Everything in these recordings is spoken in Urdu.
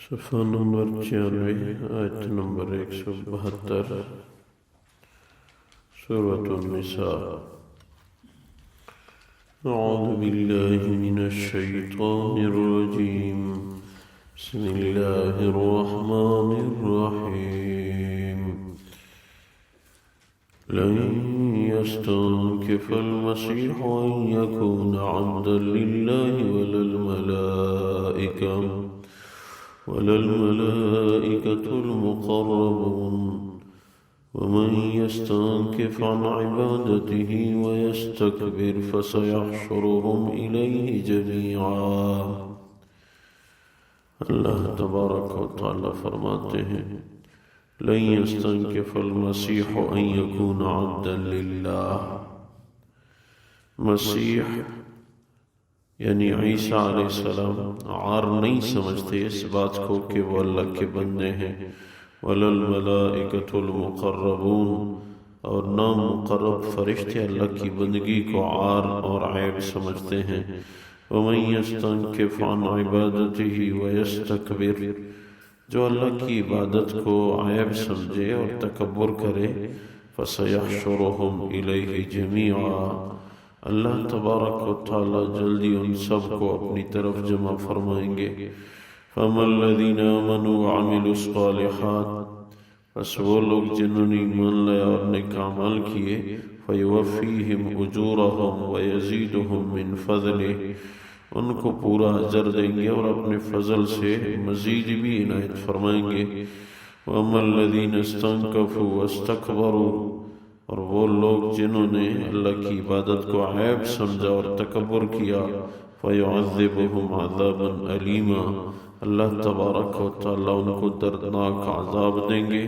صفحہ نمبر 96 آیت نمبر 172 سورة النساء۔ اعوذ باللہ من الشیطان الرجیم، بسم اللہ الرحمن الرحیم۔ لن يستنكف المسيح أن يكون عبدا لله ولا الملائكة المقربون، ومن يستنكف عن عبادته ويستكبر فسيحشرهم إليه جميعا۔ اللہ تبارک و تعالی فرماتے ہیں لن يستنكف المسيح أن يكون عبدا لله۔ مسیح یعنی عیسیٰ علیہ السلام عار نہیں سمجھتے اس بات کو کہ وہ اللہ کے بندے ہیں، وَلَا الْمَلَائِكَةُ الْمُقَرَّبُونَ، اور نہ مقرب فرشتے اللہ کی بندگی کو عار اور عیب سمجھتے ہیں۔ وَمَن يَسْتَنكِفْ عَنْ عِبَادَتِهِ وَيَسْتَكْبِرْ، جو اللہ کی عبادت کو عیب سمجھے اور تکبر کرے، فَسَيَحْشُرُهُمْ إِلَيْهِ جَمِيعًا، اللہ تبارک و تعالی جلدی ان سب کو اپنی طرف جمع فرمائیں گے۔ فَأَمَّا الَّذِينَ آمَنُوا وَعَمِلُوا الصَّالِحَاتِ، پس وہ لوگ جنہوں نے ایمان لایا اور نیک اعمال کیے، فَيُوَفِّيهِمْ أُجُورَهُمْ وَيَزِيدُهُمْ مِنْ فَضْلِهِ، ان کو پورا اجر دیں گے اور اپنے فضل سے مزید بھی عنایت فرمائیں گے۔ وَأَمَّا الَّذِينَ اسْتَنكَفُوا وَاسْتَكْبَرُوا، اور وہ لوگ جنہوں نے اللہ کی عبادت کو عیب سمجھا اور تکبر کیا، فَيُعَذِّبُهُمْ عَذَابًا أَلِيمًا، اللہ تبارک و تعالیٰ ان کو دردناک عذاب دیں گے۔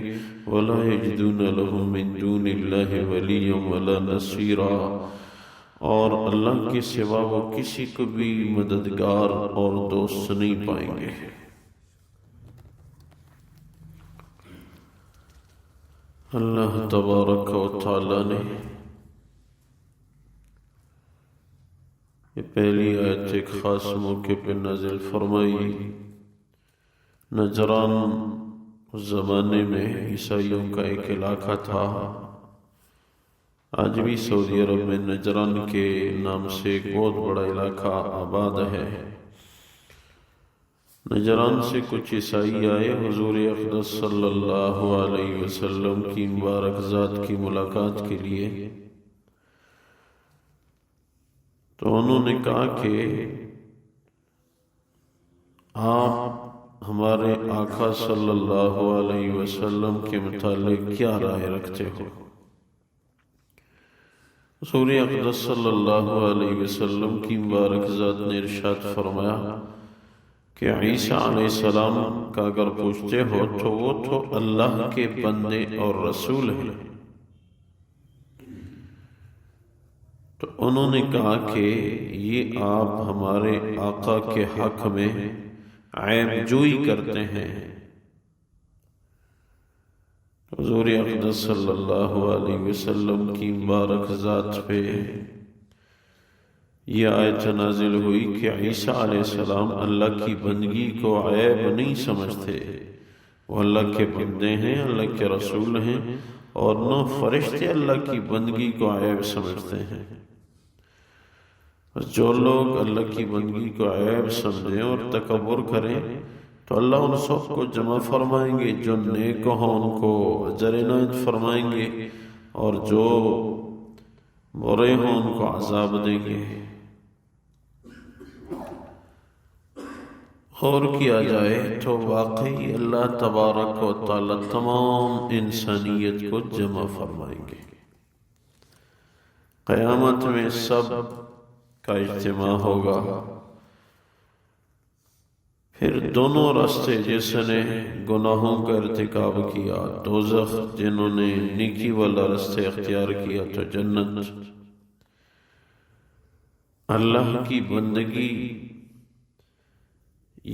وَلَا يَجِدُونَ لَهُم مِّن دُونِ اللَّهِ وَلِيًّا وَلَا نَصِيرًا، اور اللہ کے سوا وہ کسی کو بھی مددگار اور دوست نہیں پائیں گے۔ اللہ تبارک و تعالی نے یہ پہلی آیت ایک خاص موقع پہ نازل فرمائی۔ نجران اس زمانے میں عیسائیوں کا ایک علاقہ تھا، آج بھی سعودی عرب میں نجران کے نام سے ایک بہت بڑا علاقہ آباد ہے۔ نجران سے کچھ عیسائی آئے حضور اقدس صلی اللہ علیہ وسلم کی مبارک ذات کی ملاقات کے لیے، تو انہوں نے کہا کہ آپ ہمارے آقا صلی اللہ علیہ وسلم کے متعلق کیا رائے رکھتے ہو؟ حضور اقدس صلی اللہ علیہ وسلم کی مبارک ذات نے ارشاد فرمایا کہ عیسیٰ علیہ السلام کا اگر پوچھتے ہو تو وہ تو اللہ کے بندے اور رسول ہیں۔ تو انہوں نے کہا کہ یہ آپ ہمارے آقا کے حق میں عیب جوئی کرتے ہیں۔ حضور اقدس صلی اللہ علیہ وسلم کی مبارک ذات پہ یہ آیت نازل ہوئی کہ عیسیٰ علیہ السلام اللہ کی بندگی کو عیب نہیں سمجھتے، وہ اللہ کے بندے ہیں، اللہ کے رسول ہیں، اور نہ فرشتے اللہ کی بندگی کو عیب سمجھتے ہیں۔ جو لوگ اللہ کی بندگی کو عیب سمجھیں اور تکبر کریں تو اللہ ان سب کو جمع فرمائیں گے، جو نیک ہوں ان کو اجر عنایت فرمائیں گے، اور جو برے ہوں ان کو عذاب دیں گے۔ اور کیا جائے تو واقعی اللہ تبارک و تعالی تمام انسانیت کو جمع فرمائیں گے۔ قیامت میں سب کا اجتماع ہوگا، پھر دونوں راستے، جس نے گناہوں کا ارتکاب کیا دوزخ، جنہوں نے نیکی والا راستے اختیار کیا تو جنت۔ اللہ کی بندگی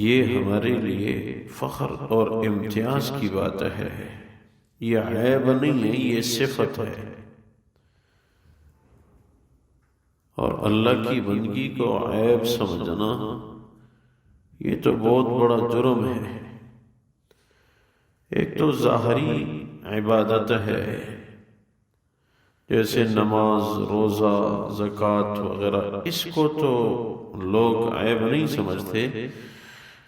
یہ ہمارے لیے فخر اور امتیاز کی بات ہے، یہ عیب نہیں ہے، یہ صفت ہے۔ اور اللہ کی بندگی کو عیب سمجھنا یہ تو بہت بڑا جرم ہے۔ ایک تو ظاہری عبادت ہے جیسے نماز، روزہ، زکوٰۃ وغیرہ، اس کو تو لوگ عیب نہیں سمجھتے،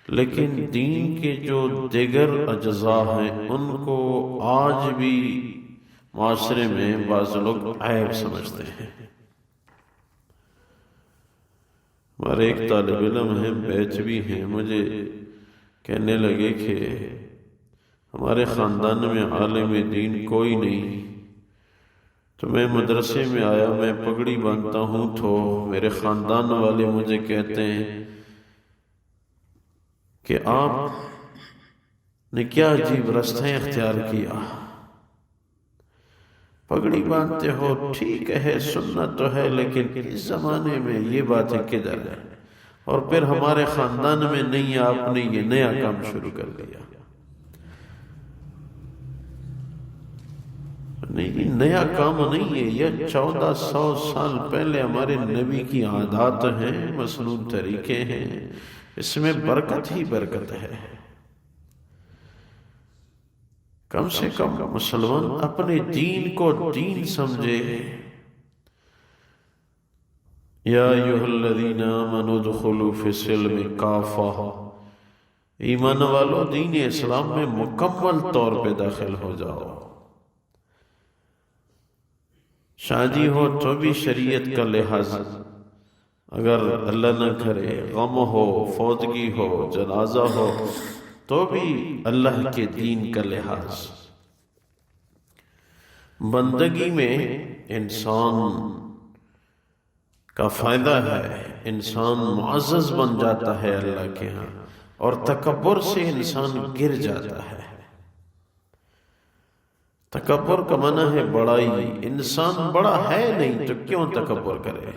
لیکن دین کے جو دیگر اجزاء ہیں ان کو آج بھی معاشرے میں بعض لوگ عیب سمجھتے ہیں۔ ہمارے ایک طالب علم ہیں، بیچ بھی ہیں، مجھے کہنے لگے کہ ہمارے خاندان میں عالم دین کوئی نہیں، تو میں مدرسے میں آیا، میں پگڑی باندھتا ہوں تو میرے خاندان والے مجھے کہتے ہیں کہ آپ نے کیا عجیب راستہ اختیار کیا، پگڑی باندھتے ہو، ٹھیک ہے سنت تو ہے، لیکن اس زمانے میں یہ باتیں کدھر ہے؟ اور پھر ہمارے خاندان میں نہیں، آپ نے یہ نیا کام شروع کر دیا۔ نہیں، نیا کام نہیں ہے، یہ 1400 سال پہلے ہمارے نبی کی عادات ہیں، مسنون طریقے ہیں، اس میں برکت ہی برکت ہے۔ کم سے کم مسلمان اپنے دین کو دین سمجھے۔ یا ایھا الذین آمنوا ادخلوا فی السلم کافہ، ایمان والو دین اسلام میں مکمل طور پہ داخل ہو جاؤ۔ شادی ہو تو بھی شریعت کا لحاظ، اگر اللہ نہ کرے غم ہو، فوتگی ہو، جنازہ ہو تو بھی اللہ کے دین کا لحاظ۔ بندگی میں انسان کا فائدہ ہے، انسان معزز بن جاتا ہے اللہ کے ہاں، اور تکبر سے انسان گر جاتا ہے۔ تکبر کا معنی ہے بڑائی، انسان بڑا ہے نہیں تو کیوں تکبر کرے؟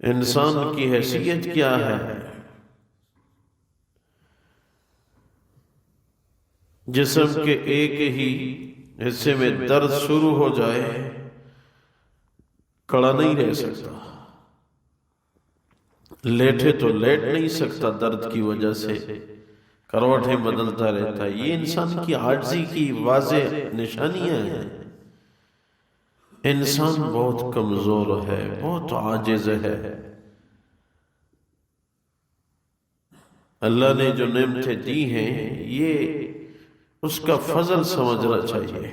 انسان کی حیثیت کیا ہے؟ جسم کے ایک ہی حصے میں درد شروع ہو جائے، کھڑا نہیں رہ سکتا، لیٹے تو لیٹ نہیں سکتا درد کی وجہ سے، کروٹیں بدلتا رہتا ہے۔ یہ انسان کی عاجزی کی واضح نشانیاں ہیں۔ انسان بہت کمزور ہے، بہت عاجز ہے۔ اللہ نے جو نعمتیں دی ہیں یہ اس کا فضل سمجھنا چاہیے۔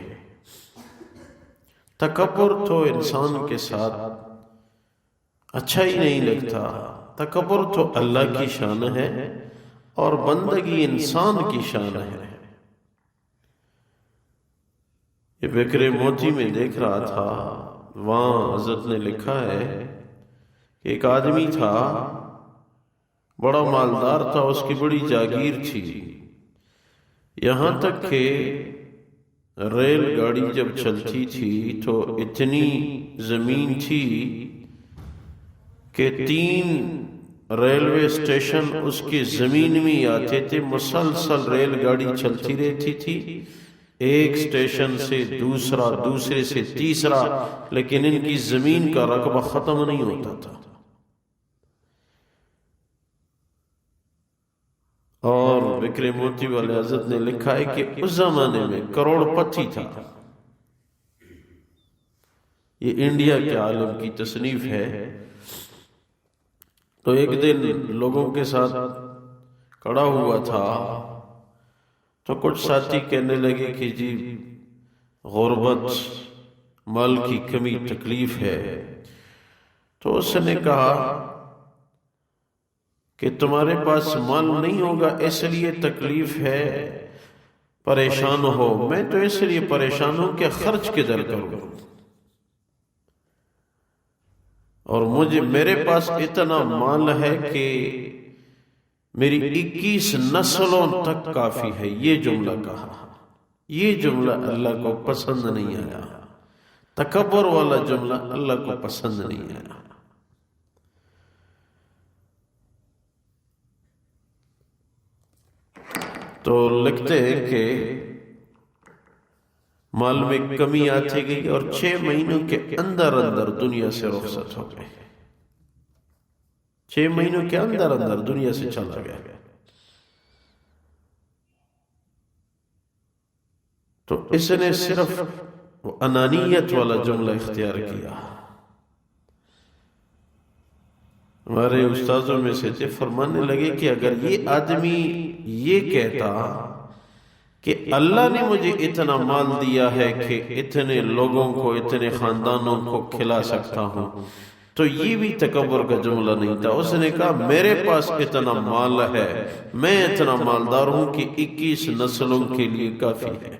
تکبر تو انسان کے ساتھ اچھا ہی نہیں لگتا۔ تکبر تو اللہ کی شان ہے اور بندگی انسان کی شان ہے۔ یہ بکر موتی میں دیکھ رہا تھا، وہاں حضرت نے لکھا ہے کہ ایک آدمی تھا، بڑا مالدار تھا، اس کی بڑی جاگیر تھی، یہاں تک کہ ریل گاڑی جب چلتی تھی تو اتنی زمین تھی کہ 3 ریلوے اسٹیشن اس کی زمین میں آتے تھے، مسلسل ریل گاڑی چلتی رہتی تھی، ایک اسٹیشن سے دوسرا، دوسرے سے تیسرا، لیکن ان کی زمین کا رقبہ ختم نہیں ہوتا تھا۔ اور بکر موتی والے حضرت نے لکھا ہے کہ اس زمانے میں کروڑ پتی تھا۔ یہ انڈیا کے عالم کی تصنیف ہے۔ تو ایک دن لوگوں کے ساتھ کھڑا ہوا تھا تو کچھ ساتھی کہنے لگے کہ جی غربت، مال کی کمی، تکلیف ہے۔ تو اس نے کہا کہ تمہارے پاس مال نہیں ہوگا اس لیے تکلیف ہے، پریشان ہو، میں تو اس لیے پریشان ہوں کہ خرچ کدھر کروں، اور میرے پاس اتنا مال ہے کہ میری 21 نسلوں تک کافی ہے۔ یہ جملہ کہا، یہ جملہ اللہ کو پسند نہیں آیا، تکبر والا جملہ اللہ کو پسند نہیں آیا۔ تو لکھتے ہیں کہ مال میں کمی آتی گئی اور 6 مہینوں کے اندر اندر دنیا سے رخصت ہو گئے، 6 مہینوں کے اندر اندر دنیا سے چلا گیا۔ تو اس نے صرف انانیت والا جملہ اختیار کیا. ہمارے استاذوں میں سے تھے، فرمانے لگے کہ اگر یہ آدمی یہ کہتا کہ اللہ نے مجھے اتنا مال دیا ہے کہ اتنے لوگوں کو، اتنے خاندانوں کو کھلا سکتا ہوں، تو یہ بھی تکبر کا جملہ نہیں تھا. اس نے کہا میرے پاس اتنا مال ہے، میں اتنا مالدار ہوں کہ 21 نسلوں کے لیے کافی ہے.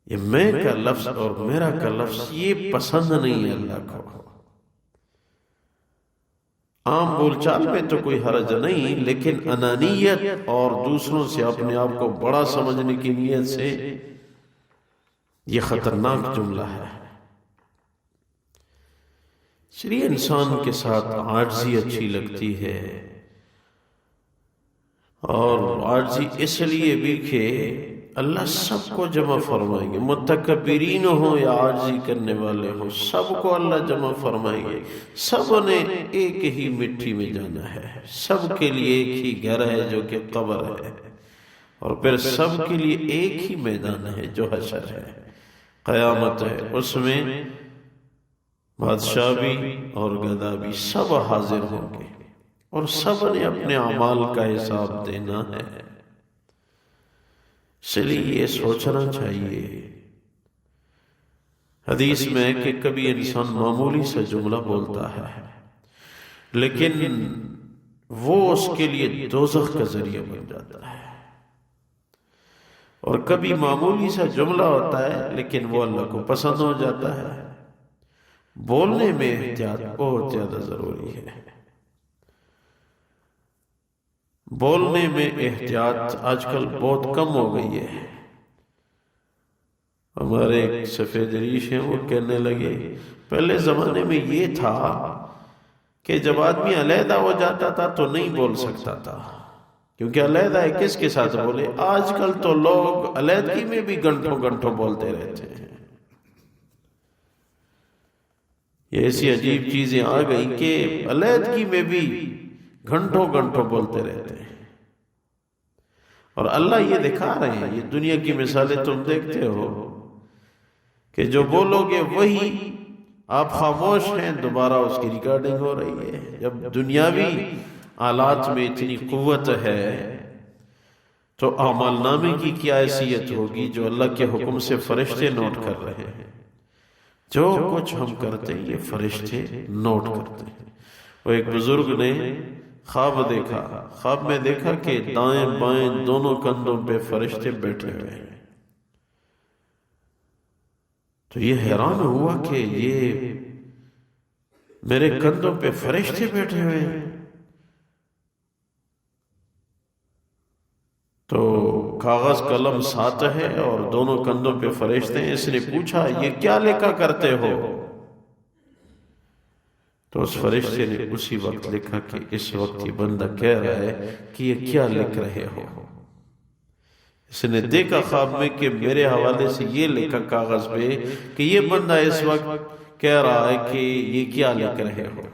یہ میں کا لفظ اور میرا کا لفظ یہ پسند نہیں ہے اللہ کو. عام بول چال میں تو کوئی حرج نہیں، لیکن انانیت اور دوسروں سے اپنے آپ کو بڑا سمجھنے کی نیت سے یہ خطرناک جملہ ہے. اس لیے انسان کے ساتھ عاجزی اچھی لگتی ہے، اور عاجزی اس لیے بھی کہ اللہ سب کو جمع فرمائیں گے، متکبرین ہوں یا عاجزی کرنے والے ہوں، سب کو اللہ جمع فرمائیں گے. سب نے ایک ہی مٹی میں جانا ہے، سب کے لیے ایک ہی گھر ہے جو کہ قبر ہے، اور پھر سب کے لیے ایک ہی میدان ہے جو حشر ہے، قیامت ہے. اس میں بادشاہ بھی اور گدھا بھی سب حاضر ہوں گے، اور سب نے اپنے اعمال کا حساب دینا ہے. اس لیے یہ سوچنا چاہیے. حدیث میں کہ کبھی انسان معمولی سا جملہ بولتا ہے لیکن وہ اس کے لیے دوزخ کا ذریعہ بن جاتا ہے، اور کبھی معمولی سا جملہ ہوتا ہے لیکن وہ اللہ کو پسند ہو جاتا ہے. بولنے میں احتیاط بہت زیادہ ضروری ہے. بولنے میں احتیاط آج کل بہت کم ہو گئی ہے. ہمارے ایک سفید ریش ہیں، وہ کہنے لگے پہلے زمانے میں یہ تھا کہ جب آدمی علیحدہ ہو جاتا تھا تو نہیں بول سکتا تھا، کیونکہ علیحدہ ہے کس کے ساتھ بولے. آج کل تو لوگ علیحدگی میں بھی گھنٹوں گھنٹوں بولتے رہتے ہیں. یہ ایسی عجیب چیزیں آ گئی کہ علیحدگی میں بھی گھنٹوں گھنٹوں بولتے رہتے ہیں. اور اللہ یہ دکھا رہے ہیں، یہ دنیا کی مثالیں تم دیکھتے ہو کہ جو بولو گے وہی آپ خاموش ہیں، دوبارہ اس کی ریکارڈنگ ہو رہی ہے. جب دنیاوی آلات میں اتنی قوت ہے تو اعمال نامے کی کیا حیثیت ہوگی جو اللہ کے حکم سے فرشتے نوٹ کر رہے ہیں. جو کچھ ہم کرتے ہیں یہ فرشتے نوٹ کرتے ہیں. وہ ایک بزرگ نے خواب دیکھا، خواب میں دیکھا کہ دائیں بائیں دونوں کندھوں پہ فرشتے بیٹھے ہوئے ہیں. تو یہ حیران ہوا کہ یہ میرے کندھوں پہ فرشتے بیٹھے ہوئے ہیں. تو کاغذ قلم ساتھ ہے اور دونوں کندھوں پہ فرشتے ہیں. اس نے پوچھا یہ کیا لکھا کرتے ہو؟ تو اس فرشتے نے اسی وقت لکھا کہ اس وقت یہ بندہ کہہ رہا ہے کہ یہ کیا لکھ رہے ہو. اس نے دیکھا خواب میں کہ میرے حوالے سے یہ لکھا کاغذ پہ کہ یہ بندہ اس وقت کہہ رہا ہے کہ یہ کیا لکھ رہے ہو.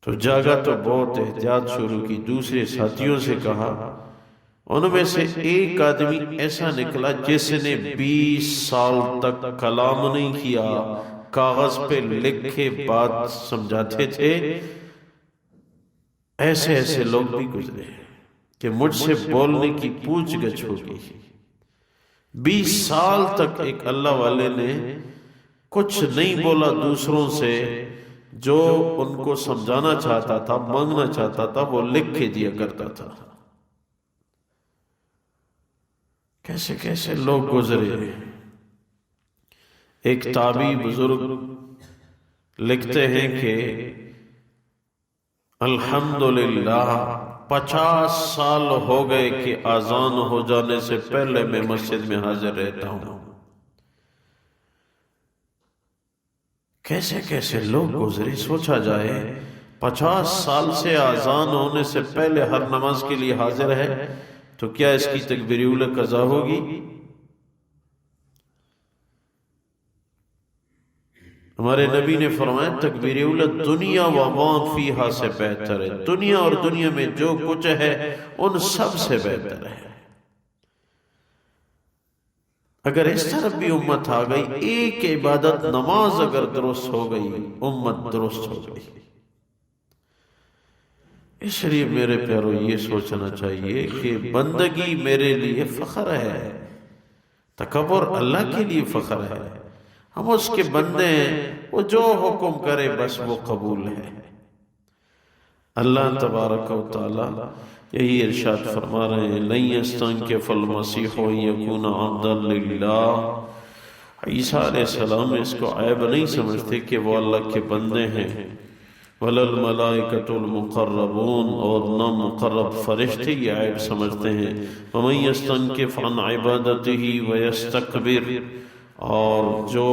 تو جاگا تو بہت احتیاط شروع کی. دوسرے ساتھیوں سے کہا، ان میں سے ایک آدمی ایسا نکلا جس نے 20 سال تک کلام نہیں کیا، کاغذ پہ لکھے بات سمجھاتے تھے. ایسے ایسے لوگ بھی گزرے کہ مجھ سے بولنے کی پوچھ گچھ ہوگی. 20 سال تک ایک اللہ والے نے کچھ نہیں بولا دوسروں سے، جو ان کو سمجھانا چاہتا تھا، مانگنا چاہتا تھا، وہ لکھ کے دیا کرتا تھا. کیسے کیسے لوگ گزرے. ایک تابعی بزرگ لکھتے ہیں کہ الحمدللہ 50 سال ہو گئے کہ اذان ہو جانے سے پہلے میں مسجد میں حاضر رہتا ہوں. کیسے کیسے لوگ گزرے. سوچا جائے 50 سال سے اذان ہونے سے پہلے ہر نماز کے لیے حاضر ہے تو کیا اس کی تکبیر اولی قضا ہوگی؟ ہمارے نبی نے فرمایا تکبیر اولی دنیا و ما فیہا سے بہتر ہے، دنیا اور دنیا میں جو کچھ ہے ان سب سے بہتر ہے۔ اگر اس طرف بھی امت آ گئی، ایک عبادت نماز اگر درست ہو گئی، امت درست ہو گئی۔ اس لیے میرے پیارو یہ سوچنا چاہیے کہ بندگی میرے لیے فخر ہے، تکبر اللہ کے لیے فخر ہے۔ ہم اس کے بندے ہیں، وہ جو حکم کرے بس وہ قبول ہے۔ اللہ تبارک و تعالی یہی ارشاد فرما رہے ہیں، لن یستنکف المسیح ان یکون عبدا للہ۔ عیسیٰ علیہ السلام اس کو عیب نہیں سمجھتے کہ وہ اللہ کے بندے ہیں۔ ولا الملائکۃ المقربون، اور نہ مقرب فرشتے یہ عیب سمجھتے ہیں۔ ومن یستنکف عن عبادتہ ویستکبر، اور جو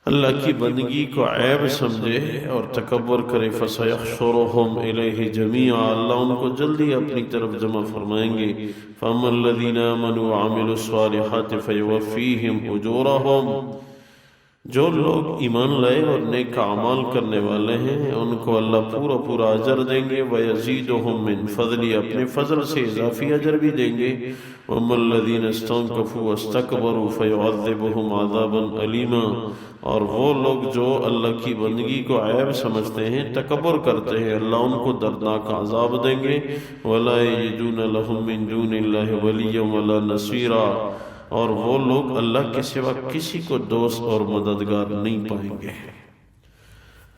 اللہ کی بندگی کو عیب سمجھے اور تکبر کرے، فَسَيَحْشُرُهُمْ إِلَيْهِ جَمِيعًا، اللہ ان کو جلدی اپنی طرف جمع فرمائیں گے۔ فَأَمَّا الَّذِينَ آمَنُوا وَعَمِلُوا الصَّالِحَاتِ فَيُوَفِّيهِمْ أُجُورَهُمْ، جو لوگ ایمان لائے اور نیک اعمال کرنے والے ہیں ان کو اللہ پورا پورا اجر دیں گے، وَيَزِيدُهُمْ مِنْ فَضْلِ، اپنے فضل سے اضافی اجر بھی دیں گے۔ وَأَمَّا الَّذِينَ اسْتَنكَفُوا وَاسْتَكْبَرُوا فَيُعَذِّبُهُمْ عَذَابًا أَلِيمًا، اور وہ لوگ جو اللہ کی بندگی کو عیب سمجھتے ہیں، تکبر کرتے ہیں، اللہ ان کو دردناک عذاب دیں گے۔ وَلَا يَجِدُونَ لَهُم مِّن دُونِ اللَّهِ وَلِيًّا وَلَا نَصِيرًا، اور وہ لوگ اللہ کے سوا کسی کو دوست اور مددگار نہیں پائیں گے۔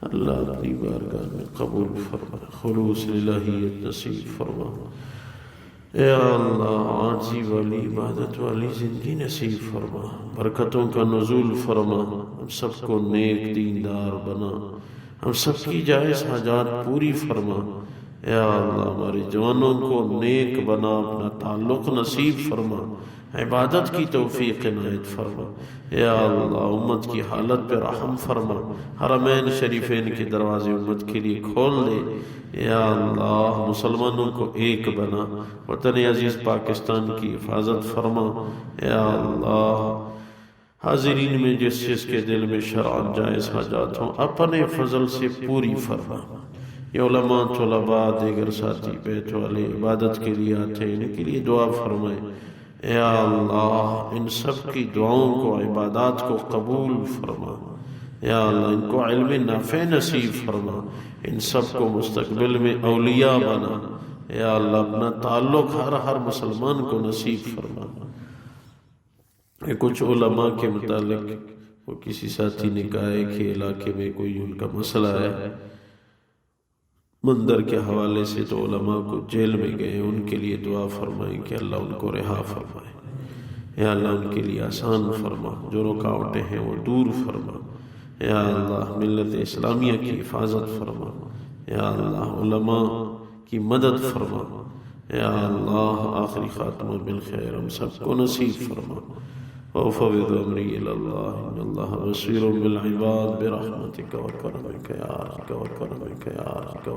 اللہ اپنی بارگاہ میں قبول فرما، خلوص الہیت نصیب فرما۔ اے اللہ عاجزی والی عبادت والی زندگی نصیب فرما، برکتوں کا نزول فرما، ہم سب کو نیک دیندار بنا، ہم سب کی جائز حاجات پوری فرما۔ اے اللہ ہمارے جوانوں کو نیک بنا، اپنا تعلق نصیب فرما، عبادت کی توفیق عنایت فرما۔ اے اللہ امت کی حالت پر رحم فرما، حرمین شریفین کے دروازے امت کے لیے کھول دے۔ اے اللہ مسلمانوں کو ایک بنا، وطن عزیز پاکستان کی حفاظت فرما۔ اے اللہ حاضرین میں جس جس کے دل میں شرعاً جائز حاجات ہوں اپنے فضل سے پوری فرما۔ یہ علماء، طلباء، دیگر ساتھی بیت والے عبادت کے لیے آتے ہیں، ان کے لیے دعا فرمائے۔ اے اللہ ان سب کی دعاؤں کو، عبادات کو قبول فرما۔ یا اللہ ان کو علم نافع نصیب فرما، ان سب کو مستقبل میں اولیاء بنا۔ یا اللہ اپنا تعلق ہر مسلمان کو نصیب فرما۔ کچھ علماء کے متعلق وہ کسی ساتھی نے کہا ہے کہ علاقے میں کوئی ان کا مسئلہ ہے مندر کے حوالے سے، تو علماء کو جیل میں گئے، ان کے لیے دعا فرمائیں کہ اللہ ان کو رہا فرمائے۔ یا اللہ ان کے لیے آسان فرما، جو رکاوٹیں ہیں وہ دور فرما۔ یا اللہ ملت اسلامیہ کی حفاظت فرما۔ یا اللہ علماء کی مدد فرما۔ یا اللہ آخری خاتمہ بالخیر ہم سب کو نصیب فرما۔ وَأُفَوِّضُ أَمْرِي إِلَى اللَّهِ إِنَّ اللَّهَ بَصِيرٌ بِالْعِبَادِ بِرَحْمَتِكَ وَكَرَمِكَ يَا أَرْحَمَ الراحمين۔